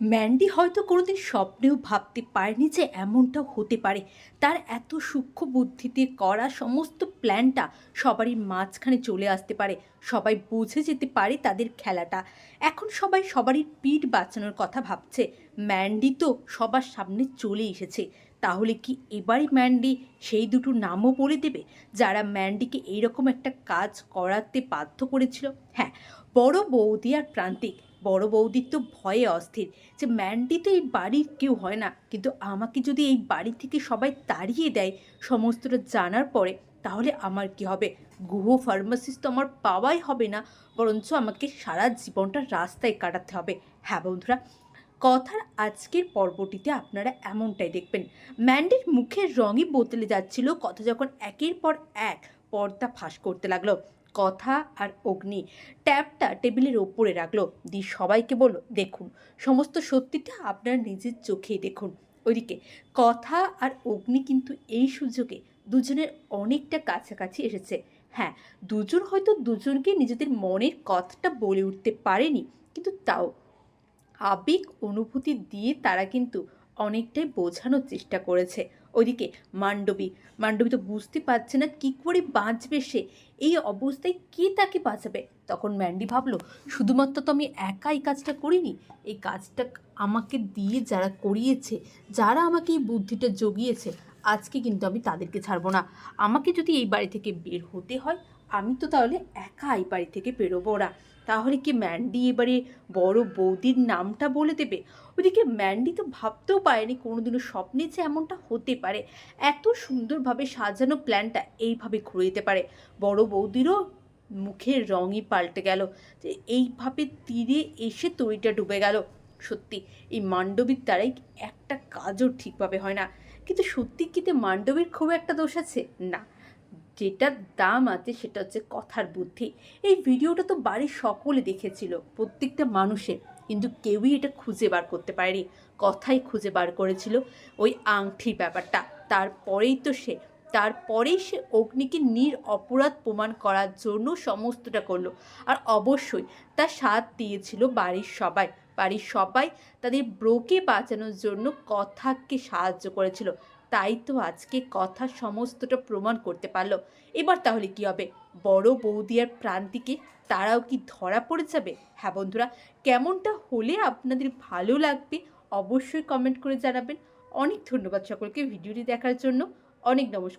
Mandy হয়তো কোনোদিন স্বপ্নেও ভাবতে পারেনি যে এমনটাও হতে পারে। তার এত সূক্ষ্ম বুদ্ধিতে করা সমস্ত প্ল্যানটা সবারই মাঝখানে চলে আসতে পারে। সবাই বুঝে যেতে পারে তাদের খেলাটা। এখন সবাই সবারই পিঠ বাঁচানোর কথা ভাবছে। ম্যান্ডি তো সবার সামনে চলে এসেছে। তাহলে কি এবারই ম্যান্ডি সেই দুটো নামও বলে দেবে যারা ম্যান্ডিকে এইরকম একটা কাজ করাতে বাধ্য করেছিল? হ্যাঁ, বড় বৌদি আর প্রান্তিক। বড় বৌদির তো ভয়ে অস্থির যে ম্যান্ডি তো এই বাড়ির কেউ হয় না, কিন্তু আমাকে যদি এই বাড়ি থেকে সবাই তাড়িয়ে দেয় সমস্তটা জানার পরে, তাহলে আমার কি হবে? গুহ ফার্মাসিস্ট তো আমার পাওয়াই হবে না, বরঞ্চ আমাকে সারা জীবনটা রাস্তায় কাটাতে হবে। হ্যাঁ বন্ধুরা, কথার আজকের পর্বটিতে আপনারা এমনটাই দেখবেন। ম্যান্ডির মুখের রঙই বদলে যাচ্ছিল কথা যখন একের পর এক পর্দা ফাঁস করতে লাগলো। কথা আর অগ্নি ট্যাবটা টেবিলের ওপরে রাখলো, দিয়ে সবাইকে বলল, দেখুন সমস্ত সত্যিটা আপনার নিজের চোখেই দেখুন। ওইদিকে কথা আর অগ্নি কিন্তু এই সুযোগে দুজনের অনেকটা কাছাকাছি এসেছে। হ্যাঁ, দুজন হয়তো দুজনকে নিজেদের মনের কথাটা বলে উঠতে পারেনি, কিন্তু তাও আবেগ অনুভূতি দিয়ে তারা কিন্তু অনেকটাই বোঝানোর চেষ্টা করেছে। ওইদিকে মান্ডবী তো বুঝতে পারছে না কী করে বাঁচবে সে। এই অবস্থায় কে তাকে বাঁচাবে? তখন ম্যান্ডি ভাবলো, শুধুমাত্র তো আমি একাই কাজটা করিনি, এই কাজটা আমাকে দিয়ে যারা করিয়েছে, যারা আমাকে এই বুদ্ধিটা জগিয়েছে, আজকে কিন্তু আমি তাদেরকে ছাড়বো না। আমাকে যদি এই বাড়ি থেকে বের হতে হয়, আমি তো তাহলে একা এই বাড়ি থেকে বেরোবো না। তাহলে কি ম্যান্ডি এবারে বড় বৌদির নামটা বলে দেবে? ওদিকে ম্যান্ডি তো ভাবতেও পারেনি কোনোদিনও স্বপ্নে যে এমনটা হতে পারে। এত সুন্দরভাবে সাজানো প্ল্যানটা এইভাবে ঘুরে যেতে পারে। বড় বৌদিরও মুখের রঙই পাল্টে গেল, যে এইভাবে তীরে এসে তরিটা ডুবে গেল। সত্যি এই মান্ডবীর দ্বারাই একটা কাজও ঠিকভাবে হয় না। কিন্তু সত্যি কিতে মান্ডবীর খুব একটা দোষ আছে না, যেটার দাম আছে সেটা হচ্ছে কথার বুদ্ধি। এই ভিডিওটা তো বাড়ির সকলে দেখেছিল, প্রত্যেকটা মানুষের, কিন্তু কেউই এটা খুঁজে বার করতে পারেনি। কথাই খুঁজে বার করেছিল ওই আংটির ব্যাপারটা। তারপরেই সে অগ্নিকে অপরাধ প্রমাণ করার জন্য সমস্তটা করলো। আর অবশ্যই তার সাথ দিয়েছিল বাড়ির সবাই তাদের ব্রোকে বাঁচানোর জন্য কথাকে সাহায্য করেছিল। তাই তো আজকে কথা সমস্তটা প্রমাণ করতে পারলো। এবার তাহলে কি হবে? বড় বৌদি আর প্রান্তিকে তারাও কি ধরা পড়ে যাবে? হ্যাঁ বন্ধুরা, কেমনটা হলে আপনাদের ভালো লাগবে অবশ্যই কমেন্ট করে জানাবেন। অনেক ধন্যবাদ সকলকে ভিডিওটি দেখার জন্য। অনেক নমস্কার।